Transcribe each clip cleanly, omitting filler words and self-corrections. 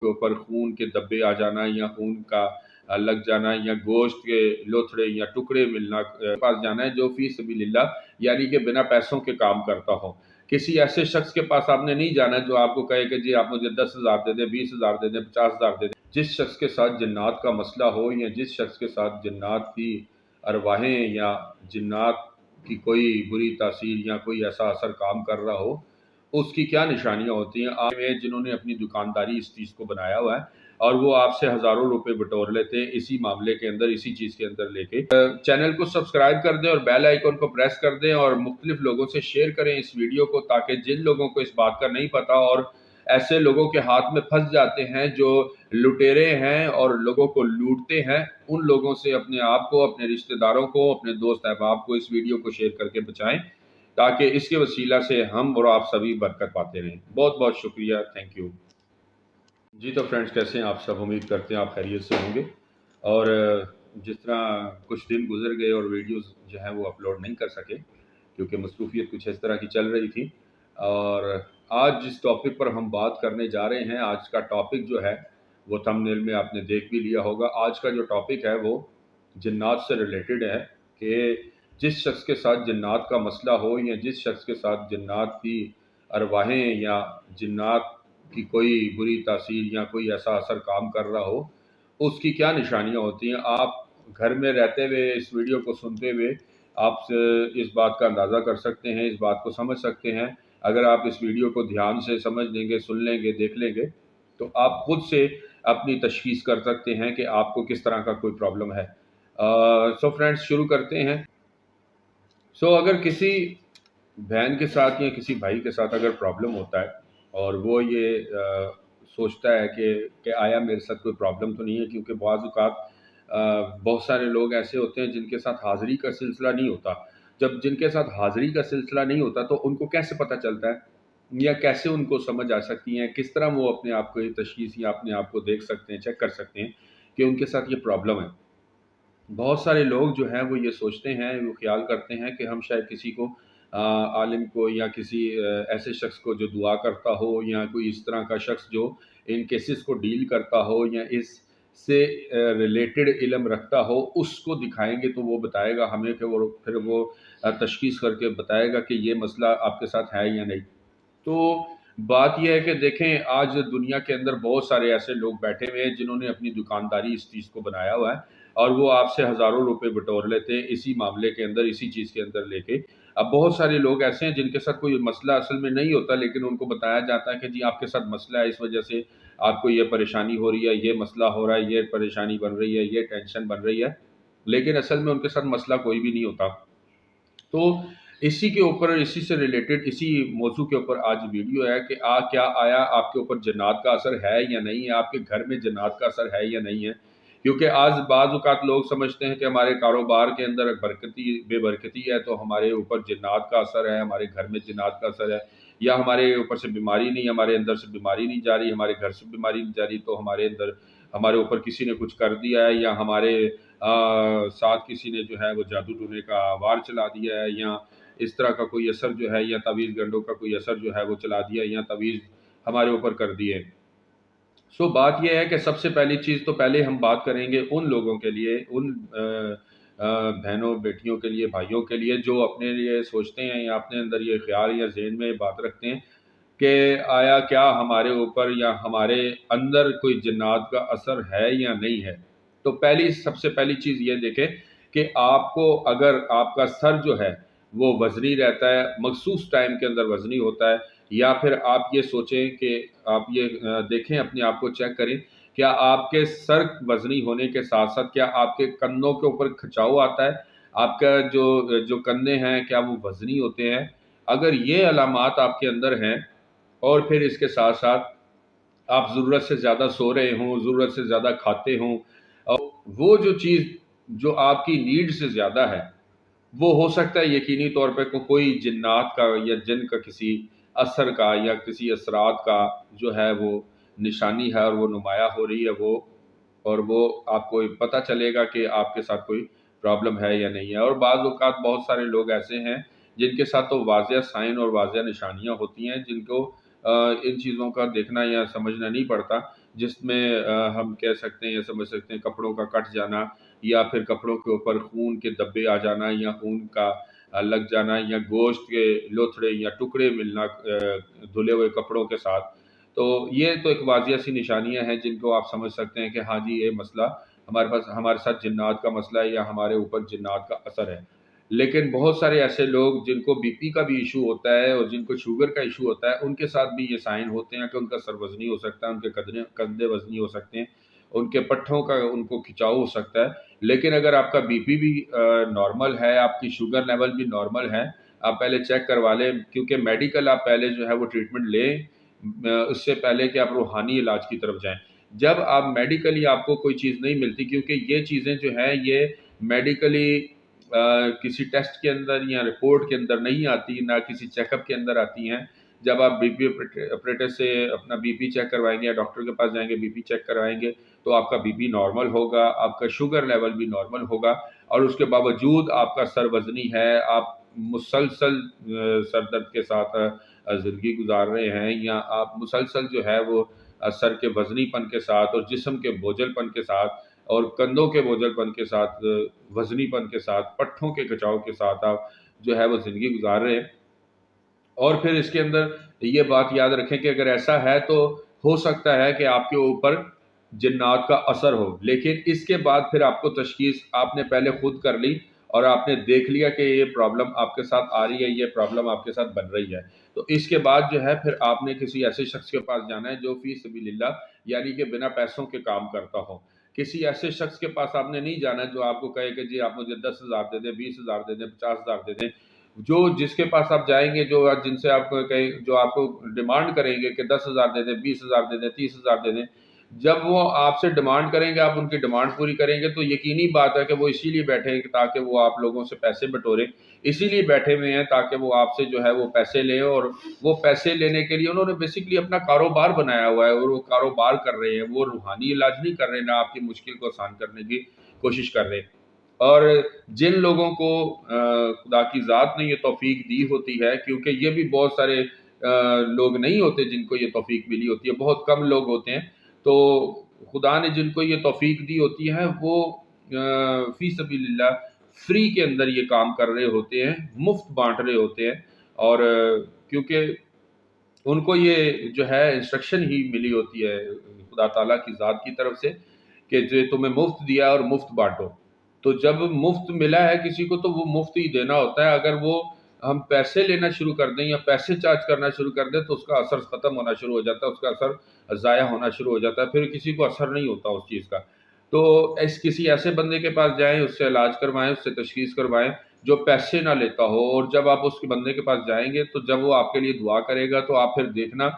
کے اوپر خون کے دبے آ جانا یا خون کا لگ جانا یا گوشت کے لوتھڑے یا ٹکڑے ملنا پاس جانا ہے جو فی سبیل اللہ یعنی کہ بنا پیسوں کے کام کرتا ہو. کسی ایسے شخص کے پاس آپ نے نہیں جانا جو آپ کو کہے کہ جی آپ مجھے 10,000 دے دیں، 20,000 دے دیں، 50,000 دے دیں. جس شخص کے ساتھ جنات کا مسئلہ ہو یا جس شخص کے ساتھ جنات کی ارواحیں یا جنات کی کوئی بری تاثیر یا کوئی ایسا اثر کام کر رہا ہو، اس کی کیا نشانیاں ہوتی ہیں. آپ میں جنہوں نے اپنی دکانداری اس چیز کو بنایا ہوا ہے اور وہ آپ سے ہزاروں روپے بٹور لیتے ہیں اسی معاملے کے اندر، اسی چیز کے اندر لے کے. چینل کو سبسکرائب کر دیں اور بیل آئیکن کو پریس کر دیں اور مختلف لوگوں سے شیئر کریں اس ویڈیو کو، تاکہ جن لوگوں کو اس بات کا نہیں پتا اور ایسے لوگوں کے ہاتھ میں پھنس جاتے ہیں جو لٹیرے ہیں اور لوگوں کو لوٹتے ہیں، ان لوگوں سے اپنے آپ کو، اپنے رشتہ داروں کو، اپنے دوست احباب کو اس ویڈیو کو شیئر کر کے بچائیں، تاکہ اس کے وسیلہ سے ہم اور آپ سبھی برکت پاتے رہیں. بہت بہت شکریہ. Thank you. جی تو فرینڈز کیسے ہیں آپ سب؟ امید کرتے ہیں آپ خیریت سے ہوں گے. اور جس طرح کچھ دن گزر گئے اور ویڈیوز جو ہیں وہ اپلوڈ نہیں کر سکے کیونکہ مصروفیت کچھ اس طرح کی چل رہی تھی. اور آج جس ٹاپک پر ہم بات کرنے جا رہے ہیں، آج کا ٹاپک جو ہے وہ تھمبنیل میں آپ نے دیکھ بھی لیا ہوگا. آج کا جو ٹاپک ہے وہ جنات سے ریلیٹڈ ہے کہ جس شخص کے ساتھ جنات کا مسئلہ ہو یا جس شخص کے ساتھ جنات کی ارواحیں یا جنات کی کوئی بری تاثیر یا کوئی ایسا اثر کام کر رہا ہو، اس کی کیا نشانیاں ہوتی ہیں. آپ گھر میں رہتے ہوئے اس ویڈیو کو سنتے ہوئے آپ اس بات کا اندازہ کر سکتے ہیں، اس بات کو سمجھ سکتے ہیں. اگر آپ اس ویڈیو کو دھیان سے سمجھ لیں گے، سن لیں گے، دیکھ لیں گے تو آپ خود سے اپنی تشخیص کر سکتے ہیں کہ آپ کو کس طرح کا کوئی پرابلم ہے. سو فرینڈز شروع کرتے ہیں. اگر کسی بہن کے ساتھ یا کسی بھائی کے ساتھ اگر پرابلم ہوتا ہے اور وہ یہ سوچتا ہے کہ آیا میرے ساتھ کوئی پرابلم تو نہیں ہے، کیونکہ بعض اوقات بہت سارے لوگ ایسے ہوتے ہیں جن کے ساتھ حاضری کا سلسلہ نہیں ہوتا. جب جن کے ساتھ حاضری کا سلسلہ نہیں ہوتا تو ان کو کیسے پتہ چلتا ہے یا کیسے ان کو سمجھ آ سکتی ہیں، کس طرح وہ اپنے آپ کو یہ تشخیص یا اپنے آپ کو دیکھ سکتے ہیں، چیک کر سکتے ہیں کہ ان کے ساتھ یہ پرابلم ہے. بہت سارے لوگ جو ہیں وہ یہ سوچتے ہیں، وہ خیال کرتے ہیں کہ ہم شاید کسی کو عالم کو یا کسی ایسے شخص کو جو دعا کرتا ہو یا کوئی اس طرح کا شخص جو ان کیسز کو ڈیل کرتا ہو یا اس سے ریلیٹڈ علم رکھتا ہو، اس کو دکھائیں گے تو وہ بتائے گا ہمیں کہ پھر وہ تشخیص کر کے بتائے گا کہ یہ مسئلہ آپ کے ساتھ ہے یا نہیں. تو بات یہ ہے کہ دیکھیں آج دنیا کے اندر بہت سارے ایسے لوگ بیٹھے ہوئے ہیں جنہوں نے اپنی دکانداری اس چیز کو بنایا ہوا ہے اور وہ آپ سے ہزاروں روپے بٹور لیتے ہیں اسی معاملے کے اندر، اسی چیز کے اندر لے کے. اب بہت سارے لوگ ایسے ہیں جن کے ساتھ کوئی مسئلہ اصل میں نہیں ہوتا، لیکن ان کو بتایا جاتا ہے کہ جی آپ کے ساتھ مسئلہ ہے، اس وجہ سے آپ کو یہ پریشانی ہو رہی ہے، یہ مسئلہ ہو رہا ہے، یہ پریشانی بن رہی ہے، یہ ٹینشن بن رہی ہے، لیکن اصل میں ان کے ساتھ مسئلہ کوئی بھی نہیں ہوتا. تو اسی کے اوپر، اسی سے ریلیٹڈ، اسی موضوع کے اوپر آج ویڈیو ہے کہ کیا آیا آپ کے اوپر جنات کا اثر ہے یا نہیں ہے، آپ کے گھر میں جنات کا اثر ہے یا نہیں ہے. کیونکہ آج بعض اوقات لوگ سمجھتے ہیں کہ ہمارے کاروبار کے اندر بے برکتی ہے تو ہمارے اوپر جنات کا اثر ہے، ہمارے گھر میں جنات کا اثر ہے، یا ہمارے اوپر سے بیماری نہیں، ہمارے اندر سے بیماری نہیں جا رہی، ہمارے گھر سے بیماری نہیں جا رہی، تو ہمارے اوپر کسی نے کچھ کر دیا ہے، یا ہمارے ساتھ کسی نے جو ہے وہ جادو ٹونے کا وار چلا دیا ہے، یا اس طرح کا کوئی اثر جو ہے، یا تعویذ گنڈوں کا کوئی اثر جو ہے وہ چلا دیا، یا تعویذ ہمارے اوپر کر دیے. بات یہ ہے کہ سب سے پہلی چیز تو پہلے ہم بات کریں گے ان لوگوں کے لیے، ان بہنوں بیٹیوں کے لیے، بھائیوں کے لیے جو اپنے لیے سوچتے ہیں یا اپنے اندر یہ خیال یا ذہن میں بات رکھتے ہیں کہ آیا کیا ہمارے اوپر یا ہمارے اندر کوئی جنات کا اثر ہے یا نہیں ہے. تو سب سے پہلی چیز یہ دیکھیں کہ آپ کو اگر آپ کا سر جو ہے وہ وزنی رہتا ہے، مخصوص ٹائم کے اندر وزنی ہوتا ہے، یا پھر آپ یہ سوچیں کہ آپ یہ دیکھیں، اپنے آپ کو چیک کریں، کیا آپ کے سر وزنی ہونے کے ساتھ ساتھ کیا آپ کے کندھوں کے اوپر کھچاؤ آتا ہے، آپ کا جو کندھے ہیں کیا وہ وزنی ہوتے ہیں. اگر یہ علامات آپ کے اندر ہیں اور پھر اس کے ساتھ ساتھ آپ ضرورت سے زیادہ سو رہے ہوں، ضرورت سے زیادہ کھاتے ہوں، اور وہ جو چیز جو آپ کی نیڈ سے زیادہ ہے، وہ ہو سکتا ہے یقینی طور پہ کوئی جنات کا یا جن کا کسی اثر کا یا کسی اثرات کا جو ہے وہ نشانی ہے اور وہ نمایاں ہو رہی ہے، اور وہ آپ کو پتہ چلے گا کہ آپ کے ساتھ کوئی پرابلم ہے یا نہیں ہے. اور بعض اوقات بہت سارے لوگ ایسے ہیں جن کے ساتھ تو واضح سائن اور واضح نشانیاں ہوتی ہیں، جن کو ان چیزوں کا دیکھنا یا سمجھنا نہیں پڑتا، جس میں ہم کہہ سکتے ہیں یا سمجھ سکتے ہیں کپڑوں کا کٹ جانا، یا پھر کپڑوں کے اوپر خون کے دبے آ جانا، یا خون کا لگ جانا، یا گوشت کے لوتھڑے یا ٹکڑے ملنا دھلے ہوئے کپڑوں کے ساتھ. تو یہ تو ایک واضح سی نشانیاں ہیں جن کو آپ سمجھ سکتے ہیں کہ ہاں جی یہ مسئلہ ہمارے ساتھ جنات کا مسئلہ ہے یا ہمارے اوپر جنات کا اثر ہے. لیکن بہت سارے ایسے لوگ جن کو بی پی کا بھی ایشو ہوتا ہے اور جن کو شوگر کا ایشو ہوتا ہے، ان کے ساتھ بھی یہ سائن ہوتے ہیں کہ ان کا سر وزنی ہو سکتا ہے، ان کے کندھے وزنی ہو سکتے ہیں، ان کے پٹھوں کا ان کو کھچاؤ ہو سکتا ہے. لیکن اگر آپ کا بی پی بھی نارمل ہے، آپ کی شوگر لیول بھی نارمل ہے، آپ پہلے چیک کروا لیں، کیونکہ میڈیکل آپ پہلے جو ہے وہ ٹریٹمنٹ لیں اس سے پہلے کہ آپ روحانی علاج کی طرف جائیں. جب آپ میڈیکلی آپ کو کوئی چیز نہیں ملتی، کیونکہ یہ چیزیں جو ہیں یہ میڈیکلی کسی ٹیسٹ کے اندر یا رپورٹ کے اندر نہیں آتی، نہ کسی چیک اپ کے اندر آتی ہیں. جب آپ بی پی آپریٹر سے اپنا بی پی چیک کروائیں گے یا ڈاکٹر کے پاس جائیں گے، بی پی چیک کروائیں گے، تو آپ کا بی پی نارمل ہوگا، آپ کا شوگر لیول بھی نارمل ہوگا، اور اس کے باوجود آپ کا سر وزنی ہے، آپ مسلسل سر درد کے ساتھ زندگی گزار رہے ہیں، یا آپ مسلسل جو ہے وہ سر کے وزنی پن کے ساتھ اور جسم کے بوجھل پن کے ساتھ اور کندھوں کے بوجھل پن کے ساتھ، وزنی پن کے ساتھ، پٹھوں کے کچاؤ کے ساتھ آپ جو ہے وہ زندگی گزار رہے ہیں. اور پھر اس کے اندر یہ بات یاد رکھیں کہ اگر ایسا ہے تو ہو سکتا ہے کہ آپ کے اوپر جنات کا اثر ہو، لیکن اس کے بعد پھر آپ کو تشخیص آپ نے پہلے خود کر لی اور آپ نے دیکھ لیا کہ یہ پرابلم آپ کے ساتھ آ رہی ہے، یہ پرابلم آپ کے ساتھ بن رہی ہے، تو اس کے بعد جو ہے پھر آپ نے کسی ایسے شخص کے پاس جانا ہے جو فی سبیل اللہ یعنی کہ بنا پیسوں کے کام کرتا ہو. کسی ایسے شخص کے پاس آپ نے نہیں جانا جو آپ کو کہے کہ جی آپ مجھے 10,000 دے دیں، 20,000 دے دیں، 50,000 دے دیں. جس کے پاس آپ جائیں گے، جن سے آپ کو کہیں، جو آپ کو ڈیمانڈ کریں گے کہ 10,000 دے دیں، 20,000 دے دیں، 30,000 دے دیں، جب وہ آپ سے ڈیمانڈ کریں گے، آپ ان کی ڈیمانڈ پوری کریں گے، تو یقینی بات ہے کہ وہ اسی لیے بیٹھے ہیں تاکہ وہ آپ لوگوں سے پیسے بٹوریں، اسی لیے بیٹھے ہوئے ہیں تاکہ وہ آپ سے جو ہے وہ پیسے لیں. اور وہ پیسے لینے کے لیے انہوں نے بیسکلی اپنا کاروبار بنایا ہوا ہے، اور وہ کاروبار کر رہے ہیں، وہ روحانی علاج نہیں کر رہے، نہ آپ کی مشکل کو آسان کرنے کی کوشش کر رہے ہیں. اور جن لوگوں کو خدا کی ذات نے یہ توفیق دی ہوتی ہے، کیونکہ یہ بھی بہت سارے لوگ نہیں ہوتے جن کو یہ توفیق ملی ہوتی ہے، بہت کم لوگ ہوتے ہیں، تو خدا نے جن کو یہ توفیق دی ہوتی ہے وہ فی سبیل اللہ فری کے اندر یہ کام کر رہے ہوتے ہیں، مفت بانٹ رہے ہوتے ہیں. اور کیونکہ ان کو یہ جو ہے انسٹرکشن ہی ملی ہوتی ہے خدا تعالیٰ کی ذات کی طرف سے کہ جو تمہیں مفت دیا اور مفت بانٹو. تو جب مفت ملا ہے کسی کو تو وہ مفت ہی دینا ہوتا ہے. اگر وہ ہم پیسے لینا شروع کر دیں یا پیسے چارج کرنا شروع کر دیں تو اس کا اثر ختم ہونا شروع ہو جاتا ہے، اس کا اثر ضائع ہونا شروع ہو جاتا ہے، پھر کسی کو اثر نہیں ہوتا اس چیز کا. تو کسی ایسے بندے کے پاس جائیں، اس سے علاج کروائیں، اس سے تشخیص کروائیں جو پیسے نہ لیتا ہو. اور جب آپ اس کے بندے کے پاس جائیں گے تو جب وہ آپ کے لیے دعا کرے گا تو آپ پھر دیکھنا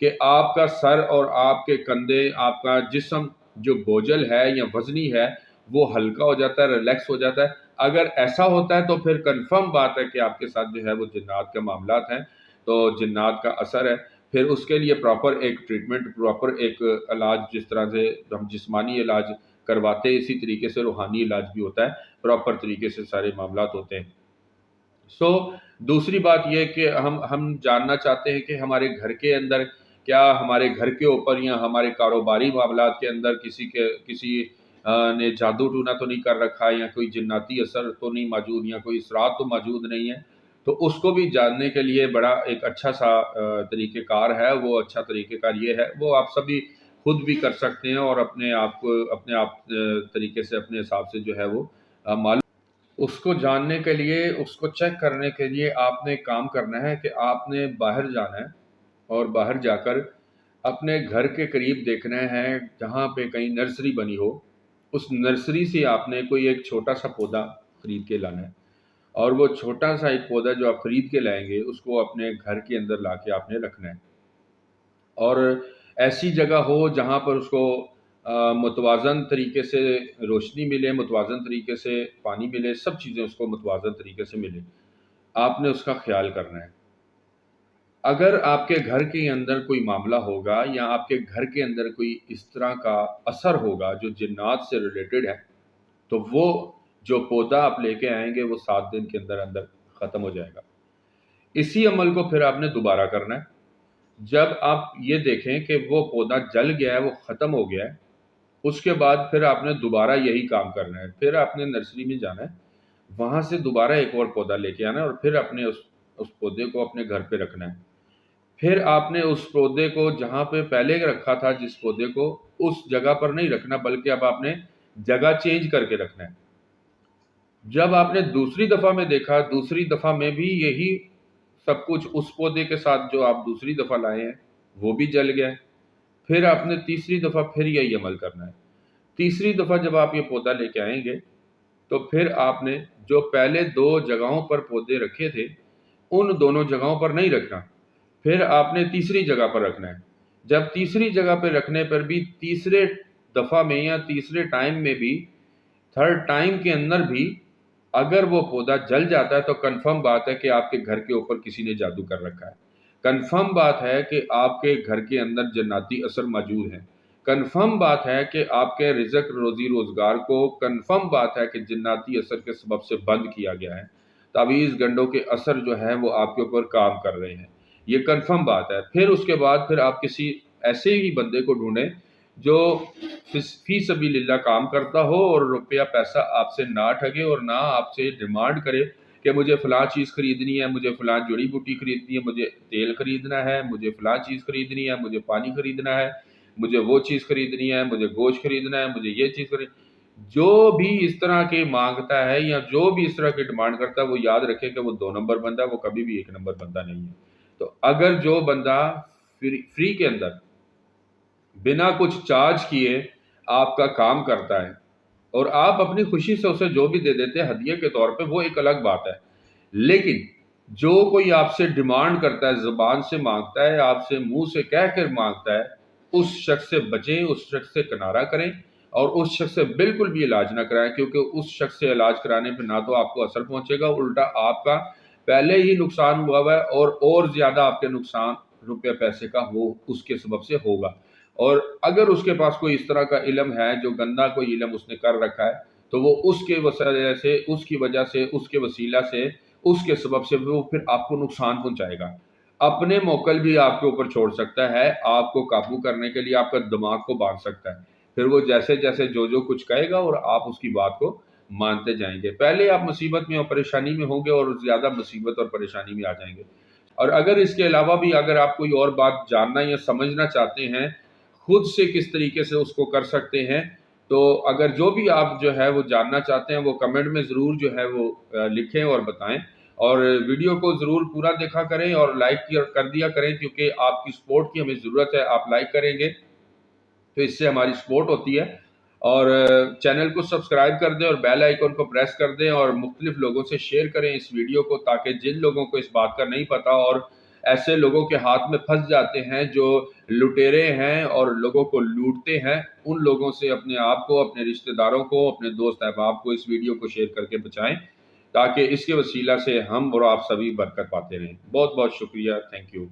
کہ آپ کا سر اور آپ کے کندھے، آپ کا جسم جو بوجھل ہے یا وزنی ہے وہ ہلکا ہو جاتا ہے، ریلیکس ہو جاتا ہے. اگر ایسا ہوتا ہے تو پھر کنفرم بات ہے کہ آپ کے ساتھ جو ہے وہ جنات کے معاملات ہیں، تو جنات کا اثر ہے. پھر اس کے لیے پراپر ایک ٹریٹمنٹ، پراپر ایک علاج، جس طرح سے ہم جسمانی علاج کرواتے ہیں اسی طریقے سے روحانی علاج بھی ہوتا ہے، پراپر طریقے سے سارے معاملات ہوتے ہیں. دوسری بات یہ کہ ہم جاننا چاہتے ہیں کہ ہمارے گھر کے اندر کیا ہمارے گھر کے اوپر یا ہمارے کاروباری معاملات کے اندر کسی نے جادو ٹونا تو نہیں کر رکھا، یا کوئی جناتی اثر تو نہیں موجود، یا کوئی اثرات تو موجود نہیں ہے. تو اس کو بھی جاننے کے لیے بڑا ایک اچھا سا طریقہ کار ہے. وہ اچھا طریقہ کار یہ ہے، وہ آپ سبھی خود بھی کر سکتے ہیں اور اپنے آپ طریقے سے اپنے حساب سے جو ہے وہ معلوم. اس کو جاننے کے لیے، اس کو چیک کرنے کے لیے آپ نے کام کرنا ہے کہ آپ نے باہر جانا ہے اور باہر جا کر اپنے گھر کے قریب دیکھنا ہے جہاں پہ کہیں نرسری بنی ہو، اس نرسری سے آپ نے کوئی ایک چھوٹا سا پودا خرید کے لانا ہے. اور وہ چھوٹا سا ایک پودا جو آپ خرید کے لائیں گے اس کو اپنے گھر کے اندر لا کے آپ نے رکھنا ہے. اور ایسی جگہ ہو جہاں پر اس کو متوازن طریقے سے روشنی ملے، متوازن طریقے سے پانی ملے، سب چیزیں اس کو متوازن طریقے سے ملے. آپ نے اس کا خیال کرنا ہے. اگر آپ کے گھر کے اندر کوئی معاملہ ہوگا یا آپ کے گھر کے اندر کوئی اس طرح کا اثر ہوگا جو جنات سے ریلیٹڈ ہے، تو وہ جو پودا آپ لے کے آئیں گے وہ 7 دن کے اندر اندر ختم ہو جائے گا. اسی عمل کو پھر آپ نے دوبارہ کرنا ہے. جب آپ یہ دیکھیں کہ وہ پودا جل گیا ہے، وہ ختم ہو گیا ہے، اس کے بعد پھر آپ نے دوبارہ یہی کام کرنا ہے، پھر آپ نے نرسری میں جانا ہے، وہاں سے دوبارہ ایک اور پودا لے کے آنا ہے اور پھر اپنے اس پودے کو اپنے گھر پہ رکھنا ہے۔ پھر آپ نے اس پودے کو جہاں پہ پہلے رکھا تھا جس پودے کو، اس جگہ پر نہیں رکھنا، بلکہ اب آپ نے جگہ چینج کر کے رکھنا ہے۔ جب آپ نے دوسری دفعہ میں دیکھا، دوسری دفعہ میں بھی یہی سب کچھ اس پودے کے ساتھ جو آپ دوسری دفعہ لائے ہیں وہ بھی جل گیا ہے، پھر آپ نے تیسری دفعہ پھر یہی عمل کرنا ہے۔ تیسری دفعہ جب آپ یہ پودا لے کے آئیں گے تو پھر آپ نے جو پہلے 2 جگہوں پر پودے رکھے تھے ان دونوں جگہوں پر نہیں رکھنا، پھر آپ نے تیسری جگہ پر رکھنا ہے۔ جب تیسری جگہ پہ رکھنے پر بھی تیسرے دفعہ میں یا تیسرے ٹائم میں بھی، تھرڈ ٹائم کے اندر بھی اگر وہ پودا جل جاتا ہے تو کنفرم بات ہے کہ آپ کے گھر کے اوپر کسی نے جادو کر رکھا ہے، کنفرم بات ہے کہ آپ کے گھر کے اندر جناتی اثر موجود ہے، کنفرم بات ہے کہ آپ کے رزق روزی روزگار کو کنفرم بات ہے کہ جناتی اثر کے سبب سے بند کیا گیا ہے، تعویذ گنڈوں کے اثر جو ہے وہ آپ کے اوپر کام کر رہے ہیں، یہ کنفرم بات ہے۔ پھر اس کے بعد پھر آپ کسی ایسے ہی بندے کو ڈھونڈیں جو فی سبیل اللہ کام کرتا ہو اور روپیہ پیسہ آپ سے نہ ٹھگے اور نہ آپ سے ڈیمانڈ کرے کہ مجھے فلاں چیز خریدنی ہے، مجھے فلاں جڑی بوٹی خریدنی ہے، مجھے تیل خریدنا ہے، مجھے فلاں چیز خریدنی ہے، مجھے پانی خریدنا ہے، مجھے وہ چیز خریدنی ہے، مجھے گوشت خریدنا ہے، مجھے یہ چیز خریدنی۔ جو بھی اس طرح کے مانگتا ہے یا جو بھی اس طرح کی ڈیمانڈ کرتا ہے وہ یاد رکھے کہ وہ 2 نمبر بندہ ہے، وہ کبھی بھی 1 نمبر بندہ نہیں ہے۔ تو اگر جو بندہ فری کے اندر بنا کچھ چارج کیے آپ کا کام کرتا ہے اور آپ اپنی خوشی سے اسے جو بھی دے دیتے ہیں ہدیے کے طور پہ، وہ ایک الگ بات ہے، لیکن جو کوئی آپ سے ڈیمانڈ کرتا ہے، زبان سے مانگتا ہے، آپ سے منہ سے کہہ کر مانگتا ہے، اس شخص سے بچیں، اس شخص سے کنارہ کریں اور اس شخص سے بالکل بھی علاج نہ کرائیں، کیونکہ اس شخص سے علاج کرانے پہ نہ تو آپ کو اثر پہنچے گا، الٹا آپ کا پہلے ہی نقصان ہوا ہوا ہے اور زیادہ آپ کے نقصان روپے پیسے کا وہ اس کے سبب سے ہوگا۔ اور اگر اس کے پاس کوئی اس طرح کا علم ہے، جو گندا کوئی علم اس نے کر رکھا ہے، تو وہ اس کے وسیلے سے، اس کی وجہ سے، اس کے وسیلہ سے، اس کے سبب سے وہ پھر آپ کو نقصان پہنچائے گا۔ اپنے موکل بھی آپ کے اوپر چھوڑ سکتا ہے، آپ کو قابو کرنے کے لیے آپ کا دماغ کو باندھ سکتا ہے، پھر وہ جیسے جیسے جو کچھ کہے گا اور آپ اس کی بات کو مانتے جائیں گے، پہلے آپ مصیبت میں اور پریشانی میں ہوں گے اور زیادہ مصیبت اور پریشانی میں آ جائیں گے۔ اور اگر اس کے علاوہ بھی اگر آپ کوئی اور بات جاننا یا سمجھنا چاہتے ہیں، خود سے کس طریقے سے اس کو کر سکتے ہیں، تو اگر جو بھی آپ جو ہے وہ جاننا چاہتے ہیں وہ کمنٹ میں ضرور جو ہے وہ لکھیں اور بتائیں، اور ویڈیو کو ضرور پورا دیکھا کریں اور لائک کر دیا کریں، کیونکہ آپ کی سپورٹ کی ہمیں ضرورت ہے۔ آپ لائک کریں گے تو اس سے ہماری سپورٹ ہوتی ہے، اور چینل کو سبسکرائب کر دیں اور بیل آئیکن کو پریس کر دیں اور مختلف لوگوں سے شیئر کریں اس ویڈیو کو، تاکہ جن لوگوں کو اس بات کا نہیں پتا اور ایسے لوگوں کے ہاتھ میں پھنس جاتے ہیں جو لٹیرے ہیں اور لوگوں کو لوٹتے ہیں، ان لوگوں سے اپنے آپ کو، اپنے رشتہ داروں کو، اپنے دوست احباب کو اس ویڈیو کو شیئر کر کے بچائیں، تاکہ اس کے وسیلہ سے ہم اور آپ سبھی برکت پاتے رہیں۔ بہت بہت شکریہ، تھینک یو۔